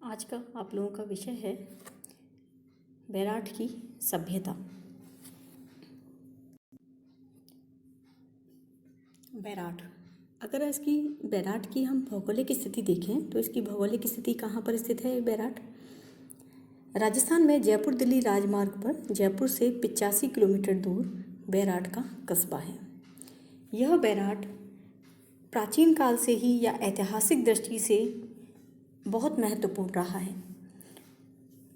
आज का आप लोगों का विषय है बेराट की सभ्यता। बेराट, अगर इसकी बेराट की हम भौगोलिक स्थिति देखें तो इसकी भौगोलिक स्थिति कहाँ पर स्थित है? बेराट राजस्थान में जयपुर दिल्ली राजमार्ग पर जयपुर से 85 किलोमीटर दूर बेराट का कस्बा है। यह बेराट प्राचीन काल से ही या ऐतिहासिक दृष्टि से बहुत महत्वपूर्ण रहा है।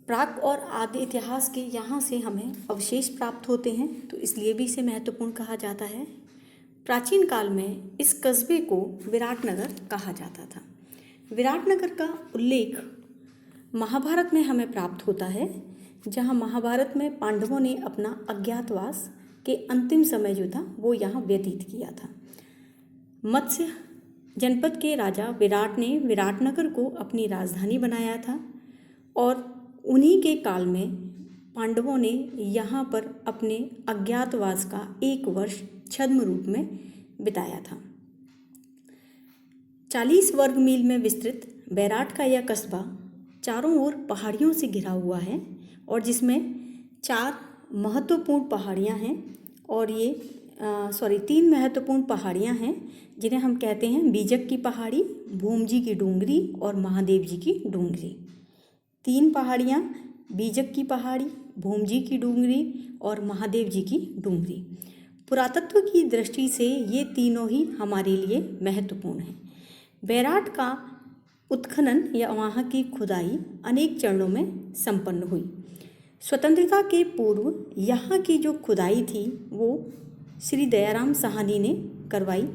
प्राक और आदि इतिहास के यहाँ से हमें अवशेष प्राप्त होते हैं, तो इसलिए भी इसे महत्वपूर्ण कहा जाता है। प्राचीन काल में इस कस्बे को विराटनगर कहा जाता था। विराटनगर का उल्लेख महाभारत में हमें प्राप्त होता है, जहाँ महाभारत में पांडवों ने अपना अज्ञातवास के अंतिम समय जो था वो यहाँ व्यतीत किया था। मत्स्य जनपद के राजा विराट ने विराटनगर को अपनी राजधानी बनाया था और उन्हीं के काल में पांडवों ने यहाँ पर अपने अज्ञातवास का 1 वर्ष छद्म रूप में बिताया था। 40 वर्ग मील में विस्तृत बेराट का यह कस्बा चारों ओर पहाड़ियों से घिरा हुआ है और जिसमें 4 महत्वपूर्ण पहाड़ियाँ हैं और ये 3 महत्वपूर्ण पहाड़ियाँ हैं जिन्हें हम कहते हैं बीजक की पहाड़ी, भूमजी की डूंगरी और महादेव जी की डूंगरी। 3 पहाड़ियाँ, बीजक की पहाड़ी, भूमजी की डूंगरी और महादेव जी की डूंगरी। पुरातत्व की दृष्टि से ये तीनों ही हमारे लिए महत्वपूर्ण हैं। बेराट का उत्खनन या वहाँ की खुदाई अनेक चरणों में संपन्न हुई। स्वतंत्रता के पूर्व यहाँ की जो खुदाई थी वो श्री दयाराम साहनी ने करवाई।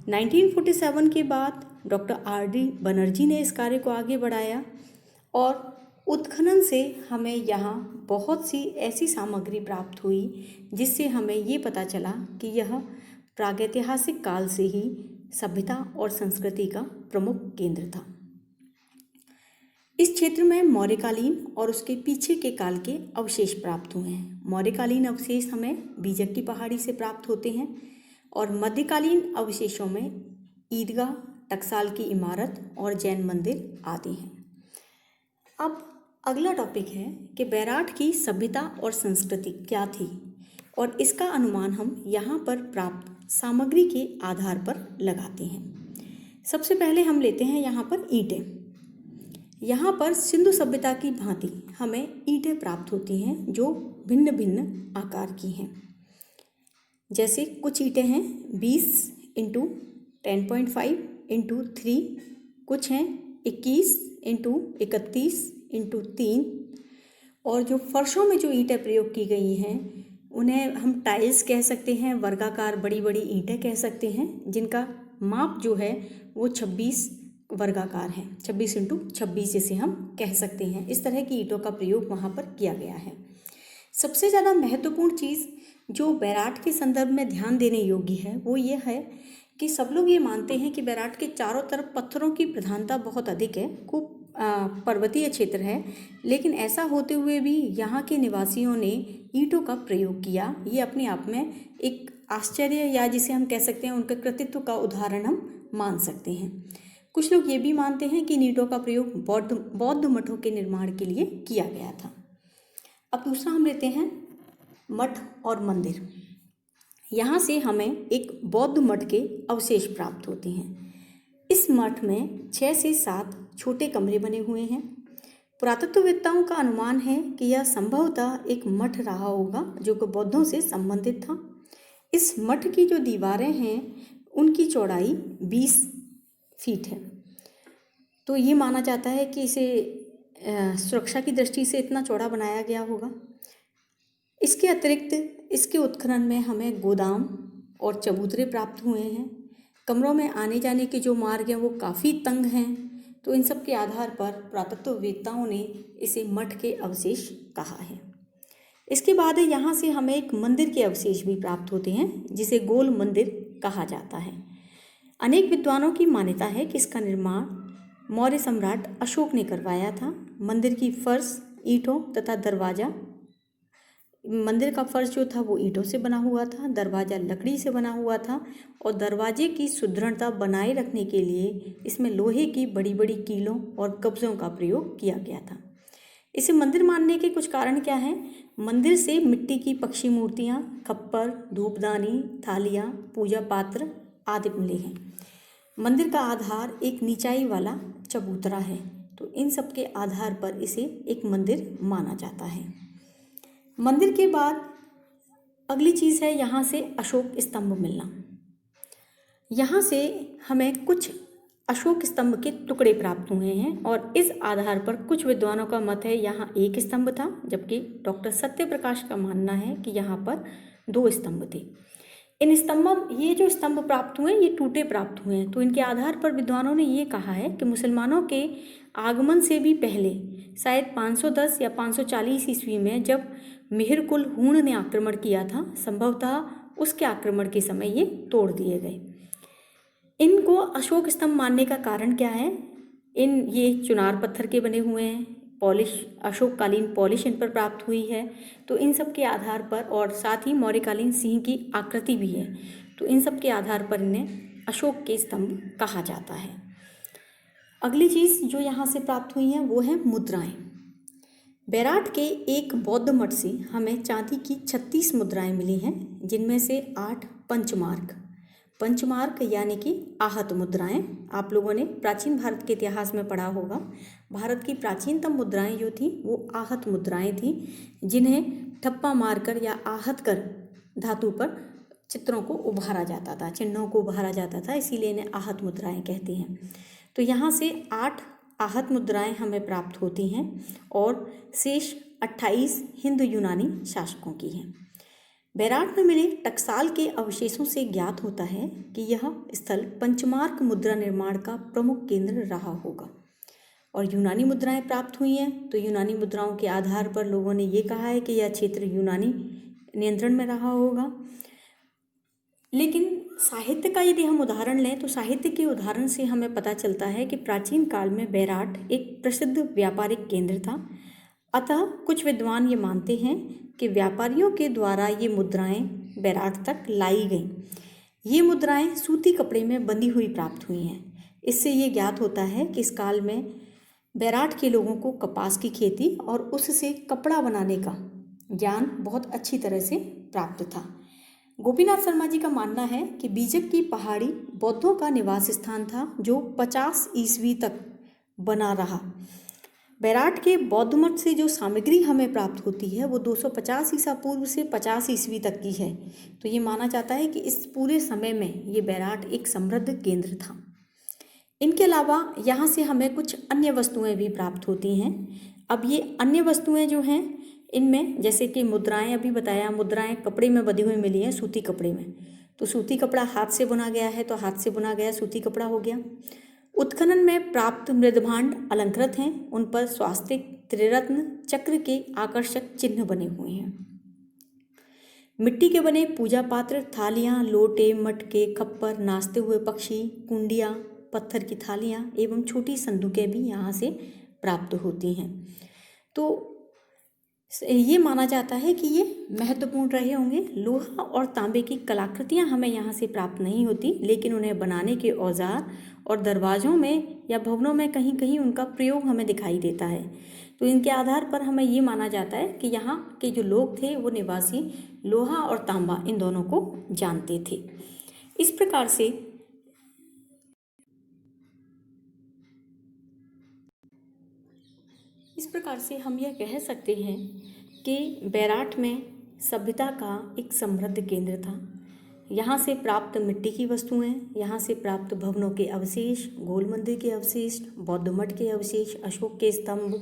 1947 के बाद डॉक्टर R.D. बनर्जी ने इस कार्य को आगे बढ़ाया और उत्खनन से हमें यहाँ बहुत सी ऐसी सामग्री प्राप्त हुई जिससे हमें ये पता चला कि यह प्रागैतिहासिक काल से ही सभ्यता और संस्कृति का प्रमुख केंद्र था। इस क्षेत्र में मौर्यकालीन और उसके पीछे के काल के अवशेष प्राप्त हुए हैं। मौर्यकालीन अवशेष हमें बीजक की पहाड़ी से प्राप्त होते हैं और मध्यकालीन अवशेषों में ईदगाह, टकसाल की इमारत और जैन मंदिर आदि हैं। अब अगला टॉपिक है कि बेराट की सभ्यता और संस्कृति क्या थी और इसका अनुमान हम यहाँ पर प्राप्त सामग्री के आधार पर लगाते हैं। सबसे पहले हम लेते हैं यहाँ पर ईंटें। यहाँ पर सिंधु सभ्यता की भांति हमें ईंटें प्राप्त होती हैं जो भिन्न भिन्न आकार की हैं। जैसे कुछ ईंटें हैं 20 × 10.5 × 3, कुछ हैं 21 × 31 × 3 और जो फर्शों में जो ईंटें प्रयोग की गई हैं उन्हें हम टाइल्स कह सकते हैं, वर्गाकार बड़ी बड़ी ईंटें कह सकते हैं, जिनका माप जो है वो 26 वर्गाकार है, 26 × 26 जिसे हम कह सकते हैं। इस तरह की ईंटों का प्रयोग वहाँ पर किया गया है। सबसे ज़्यादा महत्वपूर्ण चीज़ जो बेराट के संदर्भ में ध्यान देने योग्य है वो ये है कि सब लोग ये मानते हैं कि बेराट के चारों तरफ पत्थरों की प्रधानता बहुत अधिक है, खूब पर्वतीय क्षेत्र है, लेकिन ऐसा होते हुए भी यहाँ के निवासियों ने ईंटों का प्रयोग किया। ये अपने आप में एक आश्चर्य या जिसे हम कह सकते हैं उनके कृतित्व का उदाहरण हम मान सकते हैं। कुछ लोग ये भी मानते हैं कि ईंटों का प्रयोग बौद्ध मठों के निर्माण के लिए किया गया था। अब दूसरा हम लेते हैं मठ और मंदिर। यहाँ से हमें एक बौद्ध मठ के अवशेष प्राप्त होते हैं। इस मठ में 6 से 7 छोटे कमरे बने हुए हैं। पुरातत्ववेत्ताओं का अनुमान है कि यह संभवतः एक मठ रहा होगा जो कि बौद्धों से संबंधित था। इस मठ की जो दीवारें हैं उनकी चौड़ाई 20 फीट है, तो ये माना जाता है कि इसे सुरक्षा की दृष्टि से इतना चौड़ा बनाया गया होगा। इसके अतिरिक्त इसके उत्खनन में हमें गोदाम और चबूतरे प्राप्त हुए हैं। कमरों में आने जाने के जो मार्ग हैं वो काफ़ी तंग हैं, तो इन सब के आधार पर पुरातत्ववेत्ताओं ने इसे मठ के अवशेष कहा है। इसके बाद यहाँ से हमें एक मंदिर के अवशेष भी प्राप्त होते हैं जिसे गोल मंदिर कहा जाता है। अनेक विद्वानों की मान्यता है कि इसका निर्माण मौर्य सम्राट अशोक ने करवाया था। मंदिर की फर्श, ईंटों तथा दरवाज़ा मंदिर का फर्श जो था वो ईंटों से बना हुआ था, दरवाज़ा लकड़ी से बना हुआ था और दरवाजे की सुदृढ़ता बनाए रखने के लिए इसमें लोहे की बड़ी बड़ी कीलों और कब्जों का प्रयोग किया गया था। इसे मंदिर मानने के कुछ कारण क्या हैं? मंदिर से मिट्टी की पक्षी मूर्तियाँ, खप्पर, धूपदानी, थालियाँ, पूजा पात्र आदि मिले हैं। मंदिर का आधार एक निचाई वाला चबूतरा है, तो इन सब के आधार पर इसे एक मंदिर माना जाता है। मंदिर के बाद अगली चीज़ है यहाँ से अशोक स्तंभ मिलना। यहाँ से हमें कुछ अशोक स्तंभ के टुकड़े प्राप्त हुए हैं और इस आधार पर कुछ विद्वानों का मत है यहाँ एक स्तंभ था, जबकि डॉक्टर सत्यप्रकाश का मानना है कि यहाँ पर 2 स्तंभ थे। ये जो स्तंभ प्राप्त हुए ये टूटे प्राप्त हुए हैं, तो इनके आधार पर विद्वानों ने ये कहा है कि मुसलमानों के आगमन से भी पहले शायद 510 या 540 ईस्वी में जब मिहिरकुल हूण ने आक्रमण किया था, संभवतः उसके आक्रमण के समय ये तोड़ दिए गए। इनको अशोक स्तंभ मानने का कारण क्या है? ये चुनार पत्थर के बने हुए हैं, अशोककालीन पॉलिश इन पर प्राप्त हुई है, तो इन सब के आधार पर, और साथ ही मौर्यकालीन सिंह की आकृति भी है, तो इन सब के आधार पर इन्हें अशोक के स्तंभ कहा जाता है। अगली चीज़ जो यहाँ से प्राप्त हुई है वो है मुद्राएं। बैराट के एक बौद्ध मठ से हमें चांदी की 36 मुद्राएं मिली हैं, जिनमें से 8 पंचमार्क यानी कि आहत मुद्राएं। आप लोगों ने प्राचीन भारत के इतिहास में पढ़ा होगा, भारत की प्राचीनतम मुद्राएं जो थी वो आहत मुद्राएं थी, जिन्हें ठप्पा मारकर या आहत कर धातु पर चित्रों को उभारा जाता था, चिन्हों को उभारा जाता था, इसीलिए इन्हें आहत मुद्राएं कहते हैं। तो यहाँ से 8 आहत मुद्राएं हमें प्राप्त होती हैं और शेष 28 हिंदू यूनानी शासकों की हैं। बैराट में मिले टकसाल के अवशेषों से ज्ञात होता है कि यह स्थल पंचमार्क मुद्रा निर्माण का प्रमुख केंद्र रहा होगा। और यूनानी मुद्राएं प्राप्त हुई हैं, तो यूनानी मुद्राओं के आधार पर लोगों ने ये कहा है कि यह क्षेत्र यूनानी नियंत्रण में रहा होगा। लेकिन साहित्य का यदि हम उदाहरण लें तो साहित्य के उदाहरण से हमें पता चलता है कि प्राचीन काल में बैराट एक प्रसिद्ध व्यापारिक केंद्र था। अतः कुछ विद्वान ये मानते हैं कि व्यापारियों के द्वारा ये मुद्राएं बैराट तक लाई गईं। ये मुद्राएं सूती कपड़े में बंधी हुई प्राप्त हुई हैं। इससे ये ज्ञात होता है कि इस काल में बैराट के लोगों को कपास की खेती और उससे कपड़ा बनाने का ज्ञान बहुत अच्छी तरह से प्राप्त था। गोपीनाथ शर्मा जी का मानना है कि बीजक की पहाड़ी बौद्धों का निवास स्थान था, जो 50 ईस्वी तक बना रहा। बैराट के बौद्ध मठ से जो सामग्री हमें प्राप्त होती है वो 250 ईसा पूर्व से 50 ईस्वी तक की है, तो ये माना जाता है कि इस पूरे समय में ये बैराट एक समृद्ध केंद्र था। इनके अलावा यहाँ से हमें कुछ अन्य वस्तुएं भी प्राप्त होती हैं। अब ये अन्य वस्तुएं जो हैं इनमें जैसे कि मुद्राएं, अभी बताया मुद्राएं कपड़े में बंधी हुई मिली हैं, सूती कपड़े में, तो सूती कपड़ा हाथ से बुना गया है, तो हाथ से बुना गया सूती कपड़ा हो गया। उत्खनन में प्राप्त मृदभांड अलंकृत हैं, उन पर स्वास्तिक, त्रिरत्न, चक्र के आकर्षक चिन्ह बने हुए हैं। मिट्टी के बने पूजा पात्र, थालियाँ, लोटे, मटके, खप्पर, नाचते हुए पक्षी, कुंडियाँ, पत्थर की थालियाँ एवं छोटी संदूकें भी यहाँ से प्राप्त होती हैं। तो ये माना जाता है कि ये महत्वपूर्ण रहे होंगे। लोहा और तांबे की कलाकृतियाँ हमें यहाँ से प्राप्त नहीं होती, लेकिन उन्हें बनाने के औजार और दरवाज़ों में या भवनों में कहीं कहीं उनका प्रयोग हमें दिखाई देता है। तो इनके आधार पर हमें ये माना जाता है कि यहाँ के जो लोग थे वो निवासी लोहा और तांबा इन दोनों को जानते थे। इस प्रकार से हम यह कह सकते हैं कि बैराट में सभ्यता का एक समृद्ध केंद्र था। यहाँ से प्राप्त मिट्टी की वस्तुएं, यहाँ से प्राप्त भवनों के अवशेष, गोल मंदिर के अवशेष, बौद्ध मठ के अवशेष, अशोक के स्तंभ,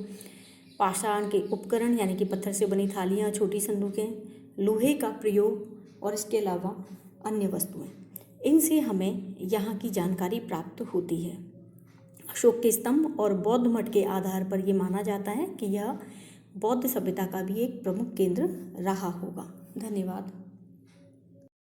पाषाण के उपकरण यानी कि पत्थर से बनी थालियाँ, छोटी संदूकें, लोहे का प्रयोग और इसके अलावा अन्य वस्तुएं, इनसे हमें यहाँ की जानकारी प्राप्त होती है। अशोक के स्तंभ और बौद्ध मठ के आधार पर ये माना जाता है कि यह बौद्ध सभ्यता का भी एक प्रमुख केंद्र रहा होगा। धन्यवाद।